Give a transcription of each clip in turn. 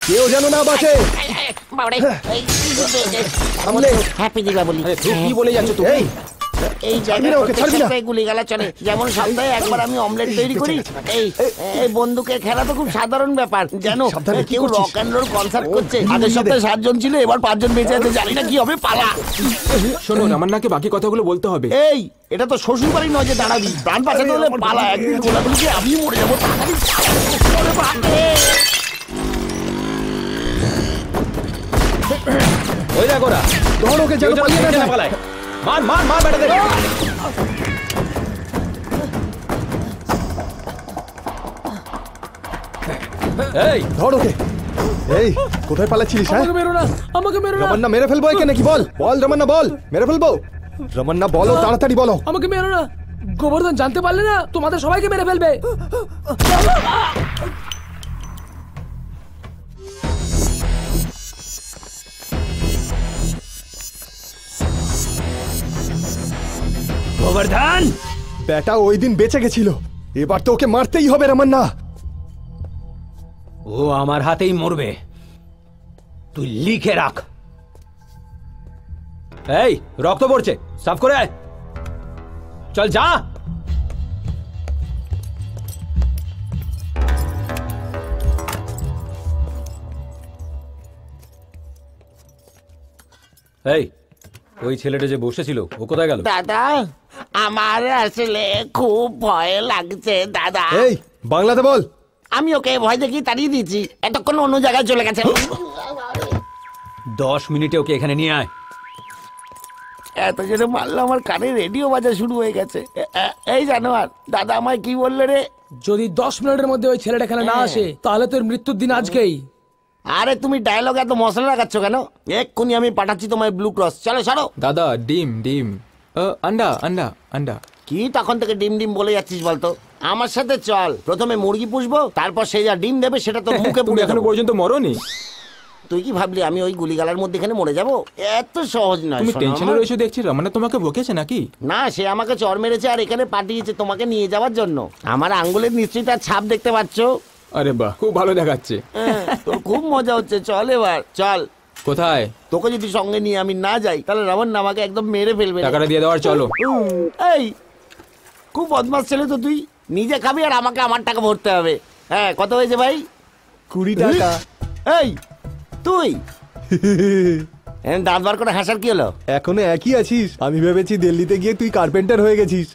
কেউ যেন না বাঁচে। হ্যাপি দীপাবলি। কি বলে যাচ্ছ তুমি? এই জায়গায় গুলিগালা চলে, যেমন সপ্তাহে একবার আমি অমলেট তৈরি করি। এই বন্দুকের খেলা তো খুব সাধারণ ব্যাপার, জানো? কেউ রক অ্যান্ড রোল কনসার্ট করছে, আগের সপ্তাহে 7 জন ছিল, এবার 5 জন বেঁচে আছে, জানি না কি হবে, পালা। শোনো, রামান্নাকে বাকি কথাগুলো বলতে হবে। এই এটা তো শ্বশুর বাড়ি নয় যে দাঁড়াবি, প্রাণ বাঁচাতে হলে পালা, একদিন গোলাগুলিকে আমি মরে যাবো। ওই দেখো না, ধর ওকে, যেন পালিয়ে না পালায়। মার মার মার বেটাদের। এই ধর ওকে। এই কোথায় পালাচ্ছিলিস? আমাকে মেরো না, আমাকে মেরো না। রমন্না মেরে ফেলবো একে নাকি? বল বল রমন্না, বল। মেরে ফেলবো রমন্না, বলো তাড়াতাড়ি বলো। আমাকে মেরো না, গোবর্ধন জানতে পারলে না তোমাদের সবাইকে মেরে ফেলবে। গোবর্ধন বেটা ওই দিন বেঁচে গেছিল, এবার তো ওকে মারতেই হবে রমন্না। ও আমার হাতেই মরবে, তুই লিখে রাখ। এই রক্ত পড়ছে, সাফ করে আয়। চল যা। এই ওই ছেলেটা যে বসেছিল ও কোথায় গেল? দাদা আমার আসলে খুব ভয় লাগছে দাদা। এই বাংলাতে বল। আমি ওকে ভয় দেখি তাড়িয়ে দিয়েছি, এতক্ষণ অন্য জায়গায় চলে গেছে। 10 মিনিটে ওকে এখানে নিয়ে আয়। এত জোরে মারলো আমার কানে রেডিও বাজা শুরু হয়ে গেছে। এই জানোয়ার, দাদা আমায় কি বললে রে? যদি 10 মিনিটের মধ্যে ওই ছেলেটা এখানে না আসে তাহলে তোর মৃত্যুর দিন আজকেই। আরে তুমি ডায়লগ এত মশলা লাগাচ্ছ কেন? এক্ষুনি আমি পাঠাচ্ছি তোমায় ব্লু ক্রস। চলো সরো। দাদা ডিম ডিম, আন্ডা আন্ডা আন্ডা। কি তখন থেকে ডিম ডিম বলে যাচ্ছিস বলতো? আমার সাথে চল, প্রথমে মুরগি পুষবো, তারপর সে যা ডিম দেবে সেটা তো মুখে পুড়ে। এখনো পর্যন্ত মরনি? তুই কি ভাবলি আমি ওই গুলিগালার মধ্যে এখানে মরে যাবো? এত সহজ নয়। তুমি টেনশনে রয়েছো দেখছি। রমনা তোমাকে বকেছে নাকি? না, সে আমাকে চড় মেরেছে আর এখানে পাঠিয়েছে তোমাকে নিয়ে যাওয়ার জন্য। আমার আঙ্গুলের নিশ্চয়ই তার ছাপ দেখতে পাচ্ছ। আরে বাহ, খুব ভালো দেখাচ্ছে। তোর খুব মজা হচ্ছে, চল এবার চল। কোথায়? তোকে যদি সঙ্গে নিয়ে আমি না যাই তাহলে রাবণ আমাকে একদম মেরে ফেলবে। টাকাটা দিয়ে দেওয়ার চলো। এই খুব বদমাস ছেলে তো তুই, নিজে খাবি আর আমাকে আমার টাকা ভরতে হবে। হ্যাঁ কত হয়েছে ভাই? 20 টাকা। এই তুই দাঁত বার করে হাসার কি হলো? এখনো একই আছিস? আমি ভেবেছি দিল্লিতে গিয়ে তুই কার্পেন্টার হয়ে গেছিস।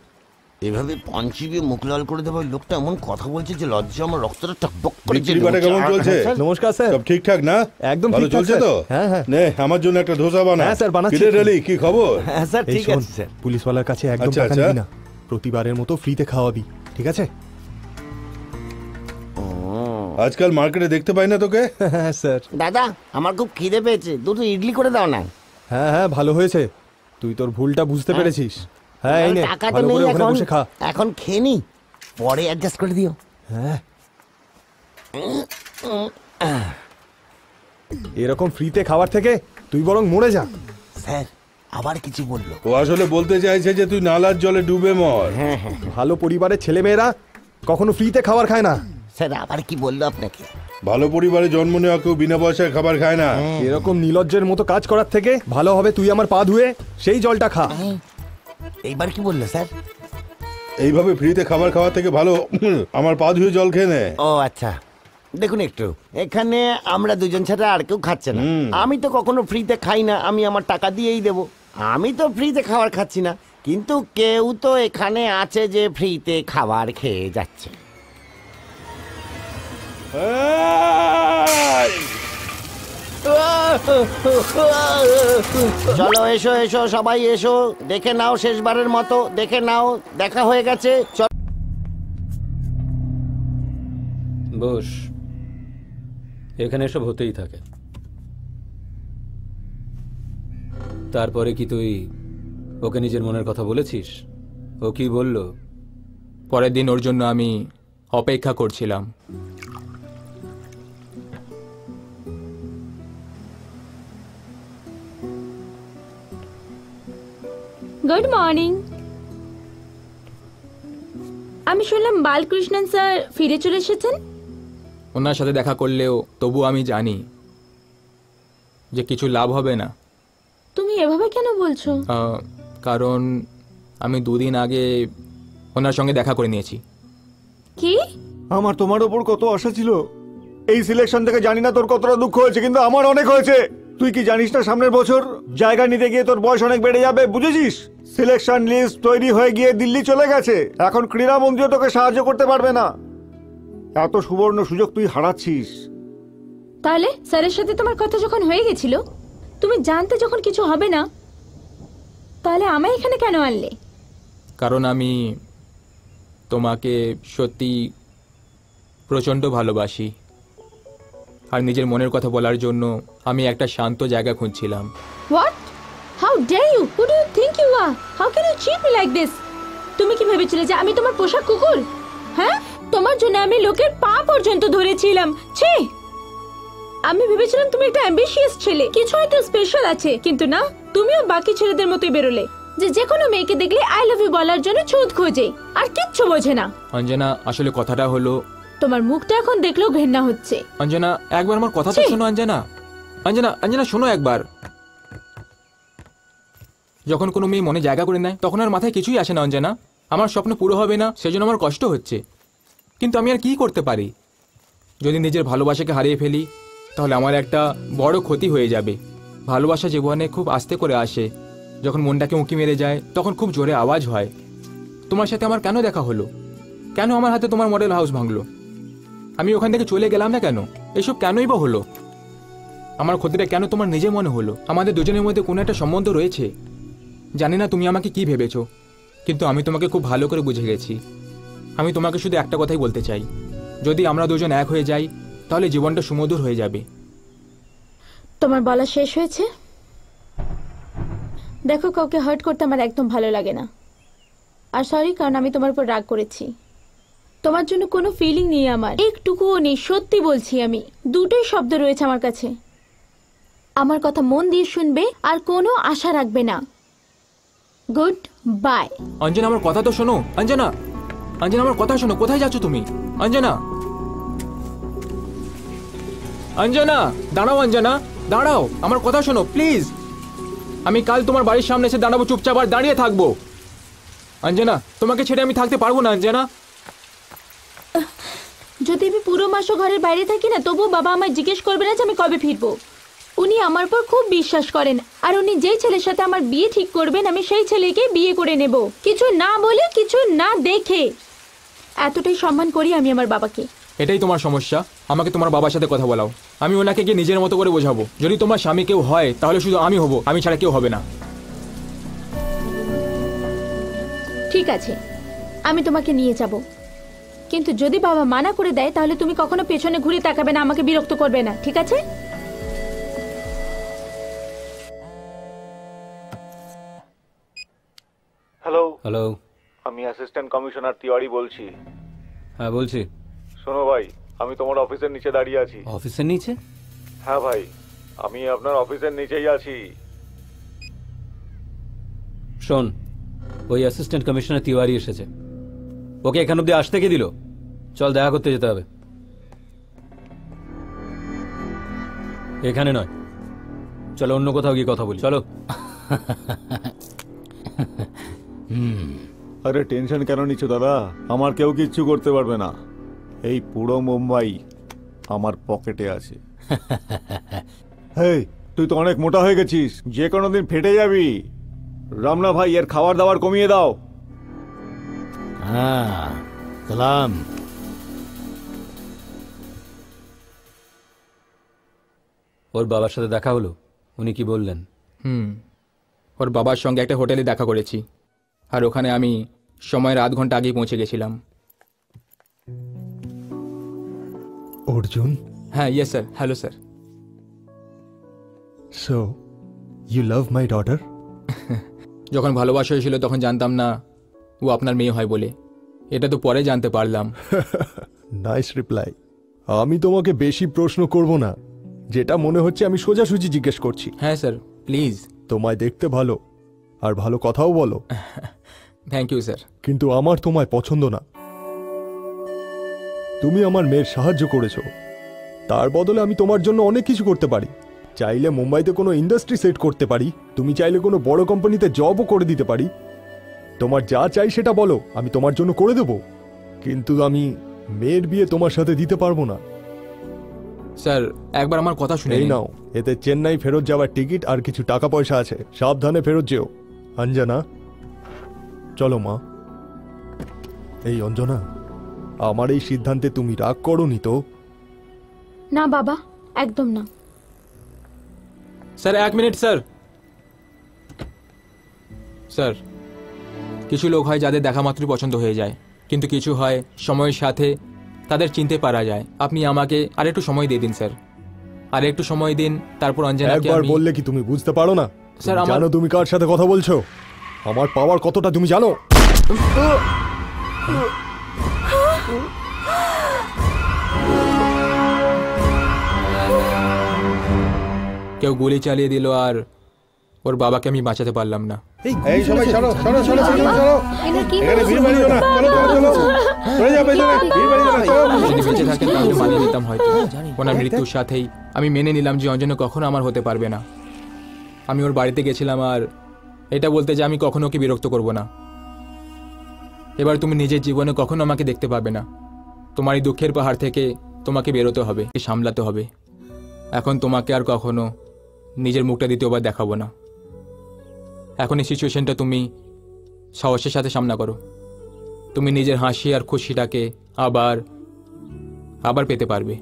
এভাবে পঞ্চিবিয়ে মুখ লাল করে দেবো। লোকটা এমন কথা বলছে যে লজ্জা আমার রক্তটা টকবক করে। কেমন চলছে? নমস্কার স্যার। সব ঠিকঠাক না? একদম ভালো ঠিকঠাক চলছে তো? হ্যাঁ হ্যাঁ। নে আমার জন্য একটা ধোসা বানা। হ্যাঁ স্যার বানাচ্ছি। কিরে রেলি, কি খবর? হ্যাঁ স্যার ঠিক আছে স্যার। পুলিশওয়ালার কাছে একদম আচ্ছা, টাকা আচ্ছা। নিবি না, প্রতিবারের মতো ফ্রিতে খাওয়াবি, ঠিক আছে? আজকাল মার্কেটে দেখতে পাই না তোকে। হ্যাঁ স্যার। দাদা আমার খুব খিদে পেয়েছে, দুটো ইডলি করে দাও না। হ্যাঁ হ্যাঁ ভালো হয়েছে, তুই তোর ভুলটা বুঝতে পেরেছিস। হ্যাঁ এই নে, টাকা তো ভালো নেই করে ওখানে এখন, বসে খা। এখন খেয়ে নি, পরে অ্যাডজাস্ট করে দিও। হ্যাঁ এরকম ফ্রিতে খাওয়ার থেকে তুই বরং মরে যা। স্যার আবার কিছু বললো? ও আসলে বলতে চাইছে যে তুই নালার জলে ডুবে মর। হ্যাঁ হ্যাঁ ভালো পরিবারের ছেলেমেয়েরা কখনো ফ্রিতে খাবার খায় না। স্যার আবার কি বললো আপনাকে? ভালো পরিবারে জন্ম নেওয়া কেউ বিনা পয়সায় খাবার খায় না। এরকম নির্লজ্জের মতো কাজ করার থেকে ভালো হবে তুই আমার পা ধুয়ে সেই জলটা খা। এইবার কি বললো স্যার? এইভাবে ফ্রিতে খাবার খাওয়া থেকে ভালো আমার পা ধুয়ে জল খেয়ে নে। ও আচ্ছা, দেখুন একটু, এখানে আমরা দুজন ছাড়া আর কেউ খাচ্ছে না। আমি তো কখনো ফ্রিতে খাই না, আমি আমার টাকা দিয়েই দেবো। আমি তো ফ্রিতে খাবার খাচ্ছি না, কিন্তু কেউ তো এখানে আছে যে ফ্রিতে খাবার খেয়ে যাচ্ছে। চলো এসো এসো সবাই এসো, দেখে নাও শেষবারের মতো, দেখে নাও, দেখা হয়ে গেছে। বস, এখানে এসব হতেই থাকে। তারপরে কি তুই ওকে নিজের মনের কথা বলেছিস? ও কি বলল? পরের দিন ওর জন্য আমি অপেক্ষা করছিলাম। Good morning. আমি শুনলাম বালকৃষ্ণন স্যার ফিরে চলে এসেছেন। ওনার সাথে দেখা করলেও তবু আমি জানি যে কিছু লাভ হবে না। তুমি এভাবে কেন বলছো? কারণ আমি 2 দিন আগে ওনার সঙ্গে দেখা করে নিয়েছি। কি? আমার তোমার ওপর কত আশা ছিল। এই সিলেকশন থেকে জানি না তোর কতটা দুঃখ হয়েছে, কিন্তু আমার অনেক হয়েছে। তুই কি জানিস না সামনের বছর জায়গা নিতে গিয়ে তোর বয়স অনেক বেড়ে যাবে, বুঝেছিস? সিলেকশন লিস্ট তৈরি হয়ে গিয়ে দিল্লি চলে গেছে, এখন ক্রীড়া মন্ত্রীও তোকে সাহায্য করতে পারবে না। এত সুবর্ণ সুযোগ তুই হারাচ্ছিস। তাহলে স্যারের সাথে তোমার কথা যখন হয়ে গেছিল, তুমি জানতে যখন কিছু হবে না, তাহলে আমায় এখানে কেন আনলে? কারণ আমি তোমাকে সত্যি প্রচণ্ড ভালোবাসি, আর নিজের মনের কথা বলার জন্য আমি একটা শান্ত জায়গা খুঁজছিলাম। What? How dare you? Who do you think you are? How can you cheat me like this? তুমি কি ভেবেছিলে যে আমি তোমার পোষা কুকুর? হ্যাঁ, তোমার জন্য আমি লোকের পা পর্যন্ত ধরেছিলাম। ছি, আমি ভেবেছিলাম তুমি একটা অ্যাম্বিশিয়াস ছেলে, কিছু হয়তো স্পেশাল আছে, কিন্তু না, তুমিও বাকি ছেলেদের মতোই বেরোলে, যে কোনো মেয়েকে দেখলে আই লাভ ইউ বলার জন্য ছুঁত খোঁজে আর কিচ্ছু বোঝে না। অঞ্জনা, আসলে কথাটা হলো, তোমার মুখটা এখন দেখলেও ঘেন্না হচ্ছে। অঞ্জনা একবার আমার কথা তো শোনো। অঞ্জনা, অঞ্জনা, অঞ্জনা শোনো একবার। যখন কোনো মেয়ে মনে জায়গা করে নেয় তখন আর মাথায় কিছুই আসে না অঞ্জনা। আমার স্বপ্ন পুরো হবে না সেজন্য আমার কষ্ট হচ্ছে, কিন্তু আমি আর কি করতে পারি? যদি নিজের ভালোবাসাকে হারিয়ে ফেলি তাহলে আমার একটা বড় ক্ষতি হয়ে যাবে। ভালোবাসা জীবনে খুব আস্তে করে আসে, যখন মনটাকে উঁকি মেরে যায় তখন খুব জোরে আওয়াজ হয়। তোমার সাথে আমার কেন দেখা হলো? কেন আমার হাতে তোমার মডেল হাউস ভাঙলো? আমি ওখান থেকে চলে গেলাম না কেন? এসব কেনই বা হলো? আমার ক্ষতিটা কেন তোমার নিজে মনে হলো? আমাদের দুজনের মধ্যে কোনো একটা সম্বন্ধ রয়েছে। জানি না তুমি আমাকে কি ভেবেছো, কিন্তু আমি তোমাকে খুব ভালো করে বুঝে গেছি। আমি তোমাকে শুধু একটা কথাই বলতে চাই, যদি আমরা দুজন এক হয়ে যাই তাহলে জীবনটা সুমধুর হয়ে যাবে। তোমার বলা শেষ হয়েছে? দেখো, কাউকে হার্ট করতে আমার একদম ভালো লাগে না। আর সরি, কারণ আমি তোমার উপর রাগ করেছি। তোমার জন্য কোনো ফিলিং নেই আমার, একটুকুও নেই, সত্যি বলছি। আমি দুটোই শব্দ রয়েছে আমার কাছে। আমার কথা মন দিয়ে শুনবে আর কোনো আশা রাখবে না। Good bye. অঞ্জনা, আমার কথা তো শোনো। অঞ্জনা, অঞ্জনা আমার কথা শোনো। কোথায় যাচ্ছ তুমি? অঞ্জনা, অঞ্জনা দাঁড়াও। অঞ্জনা দাঁড়াও, আমার কথা শোনো প্লিজ। আমি কাল তোমার বাড়ির সামনে এসে দাঁড়াবো, চুপচাপ আর দাঁড়িয়ে থাকবো। অঞ্জনা, তোমাকে ছেড়ে আমি থাকতে পারবো না। অঞ্জনা, যদি আমি পুরো মাসও ঘরের বাইরে থাকি না, তবুও বাবা আমায় জিজ্ঞেস করবে না যে আমি কবে ফিরবো। উনি আমার উপর খুব বিশ্বাস করেন, আর উনি যেই ছেলের সাথে আমার বিয়ে ঠিক করবেন আমি সেই ছেলেকে বিয়ে করে নেব, কিছু না বলে, কিছু না দেখে। এতটাই সম্মান করি আমি আমার বাবাকে। এটাই তোমার সমস্যা। আমাকে তোমার বাবার সাথে কথা বলাও, আমি ওনাকে গিয়ে নিজের মতো করে বোঝাবো। যদি তোমার স্বামী কেউ হয় তাহলে শুধু আমি হব, আমি ছাড়া কেউ হবে না। ঠিক আছে, আমি তোমাকে নিয়ে যাব, কিন্তু যদি বাবা মানা করে দেয় তাহলে তুমি কখনো পেছনে ঘুরে তাকাবে না, আমাকে বিরক্ত করবে না, ঠিক আছে? Hello hello. আমি অ্যাসিস্ট্যান্ট কমিশনার তিওয়ারি বলছি। হ্যাঁ বলছি। শোনো ভাই, আমি তোমার অফিসের নিচে দাঁড়িয়ে আছি। অফিসের নিচে? হ্যাঁ ভাই, আমি আপনার অফিসের নিচেই আছি। শোন, ওই অ্যাসিস্ট্যান্ট কমিশনার তিওয়ারি এসেছে। ওকে এখান অব্দি আসতে কে দিল? চল দেখা করতে যেতে হবে। এখানে নয়, চলো অন্য কোথাও গিয়ে কথা বলি। চলো। আরে টেনশন কেন নিচ্ছ দাদা? আমার কেউ কিচ্ছু করতে পারবে না। এই পুরো মুম্বাই আমার পকেটে আছে। হেই, তুই তো অনেক মোটা হয়ে গেছিস, যে কোনো দিন ফেটে যাবি। রামনা ভাই, এর খাবার দাবার কমিয়ে দাও। হ্যাঁ, সালাম। ওর বাবার সাথে দেখা হলো, উনি কি বললেন? ওর বাবার সঙ্গে একটা হোটেলে দেখা করেছি, আর ওখানে আমি সময়ের আধ ঘন্টা আগেই পৌঁছে গেছিলাম। অর্জুন? হ্যাঁ, yes sir. Hello sir. So you love my daughter? যখন ভালোবাসা হয়েছিল তখন জানতাম না ও আপনার মেয়ে হয় বলে, এটা তো পরে জানতে পারলাম। Nice reply. আমি তোমাকে বেশি প্রশ্ন করব না, যেটা মনে হচ্ছে আমি সোজাসুজি জিজ্ঞেস করছি। হ্যাঁ স্যার, প্লিজ। তোমায় দেখতে ভালো, আর ভালো কথাও বলো। Thank you sir. কিন্তু আমার তোমায় পছন্দ না। তুমি আমার মেয়ের সাহায্য করেছো, তার বদলে আমি তোমার জন্য অনেক কিছু করতে পারি। চাইলে মুম্বাইতে কোনো ইন্ডাস্ট্রি সেট করতে পারি, তুমি চাইলে কোনো বড় কোম্পানিতে জবও করে দিতে পারি। তোমার যা চাই সেটা বলো, আমি তোমার জন্য করে দেব। কিন্তু আমি মেয়ের বিয়ে তোমার সাথে দিতে পারবো না। স্যার একবার আমার কথা শুনে এই নিন। নাও, এতে চেন্নাই ফেরত যাওয়ার টিকিট আর কিছু টাকা পয়সা আছে, সাবধানে ফেরত যেও। অঞ্জনা, চলো মা। এই অঞ্জনা, আমার এই সিদ্ধান্তে তুমি রাগ করোনি তো? না বাবা, একদম না। Sir 1 minute sir. স্যার কিছু লোক হয় যাদের দেখা মাত্রই পছন্দ হয়ে যায়, কিন্তু কিছু হয় সময়ের সাথে তাদের চিনতে পারা যায়। আপনি আমাকে আর একটু সময় দিয়ে দিন স্যার, আর একটু সময় দিন, তারপর অঞ্জনাকে একবার আমি- বললে কি তুমি বুঝতে পারো না? স্যার, তুমি আমার- জানো তুমি কার সাথে কথা বলছো? আমার পাওয়ার কতটা তুমি জানো? কেউ গুলি চালিয়ে দিল আর ওর বাবাকে আমি বাঁচাতে পারলাম না। এই সবাই সরো সরো সরো সরো সরো, এখানে ভিড় বাড়িও না, চলো চলো চলো, চলে যাও পেছনে, ভিড় বাড়িও না, চলো। যদি বেঁচে থাকেন তাহলে মানিয়ে নিতাম হয়তো। ওনার মৃত্যুর সাথেই আমি মেনে নিলাম যে অঞ্জনা কখনো আমার হতে পারবে না। আমি ওর বাড়িতে গেছিলাম আর এটা বলতে যে আমি কখনো ওকে বিরক্ত করব না। এবার তুমি নিজের জীবনে কখনো আমাকে দেখতে পাবে না। তোমার এই দুঃখের পাহাড় থেকে তোমাকে বেরোতে হবে, সামলাতে হবে। এখন তোমাকে আর কখনো নিজের মুখটা দ্বিতীয়বার দেখাবো না। এখন এই সিচুয়েশনটা তুমি সাহসের সাথে সামনা করো। তুমি নিজের হাসি আর খুশিটাকে আবার আবার পেতে পারবে।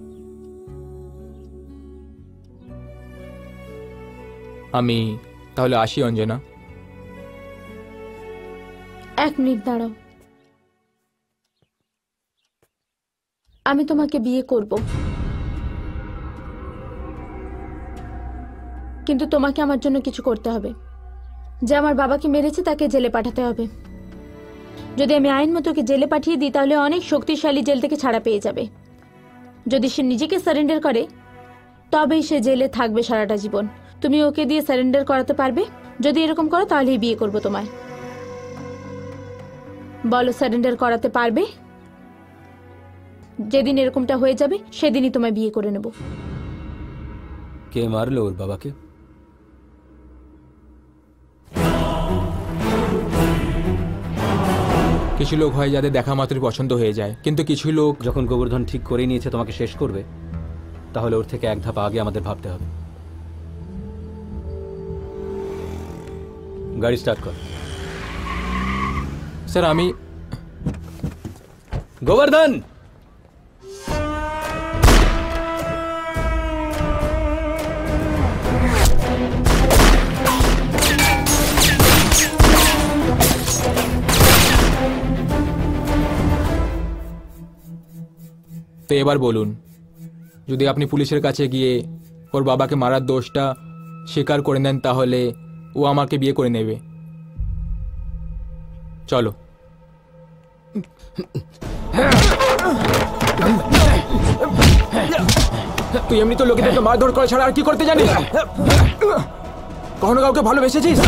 আমি তাহলে আসি অঞ্জনা। 1 মিনিট দাঁড়াও। আমি তোমাকে বিয়ে করব, কিন্তু তোমাকে আমার জন্য কিছু করতে হবে। যে আমার বাবাকে মেরেছে তাকে জেলে পাঠাতে হবে। যদি আমি আইন মতো ওকে জেলে পাঠিয়ে দিই তাহলে অনেক শক্তিশালী জেল থেকে ছাড়া পেয়ে যাবে। যদি সে নিজেকে সারেন্ডার করে তবেই সে জেলে থাকবে সারাটা জীবন। তুমি ওকে দিয়ে সারেন্ডার করাতে পারবে? যদি এরকম করো তাহলেই বিয়ে করব তোমায়। বলো, সারেন্ডার করাতে পারবে? যেদিন এরকমটা হয়ে যাবে সেদিনই তোমায় বিয়ে করে নেব। কে মারলো ওর বাবাকে? কিছু লোক হয় যাদের দেখা মাত্রই পছন্দ হয়ে যায়, কিন্তু কিছু লোক যখন গোবর্ধন ঠিক করে নিয়েছে তোমাকে শেষ করবে, তাহলে ওর থেকে এক ধাপ আগে আমাদের ভাবতে হবে। গাড়ি স্টার্ট কর। স্যার আমি গোবর্ধন, তো এবার বলুন, যদি আপনি পুলিশের কাছে গিয়ে ওর বাবাকে মারার দোষটা স্বীকার করে নেন তাহলে ও আমাকে বিয়ে করে নেবে। চলো। তুই এমনি তো লোকেদেরকে মারধর করা ছাড়া আর কি করতে জানিস? কখনো কাউকে ভালোবেসেছিস?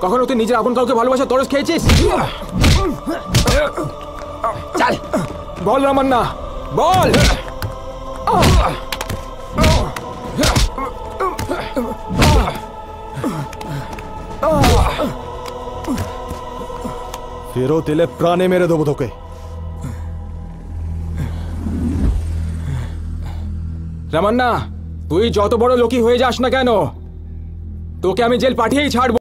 কখনো তুই নিজের আপন কাউকে ভালোবাসা তরস খেয়েছিস? চল বল রামান্না, বল। ফেরত এলে প্রাণে মেরে দেবো তোকে। রামান্না, তুই যত বড় লোকই হয়ে যাস না কেন, তোকে আমি জেল পাঠিয়েই ছাড়বো।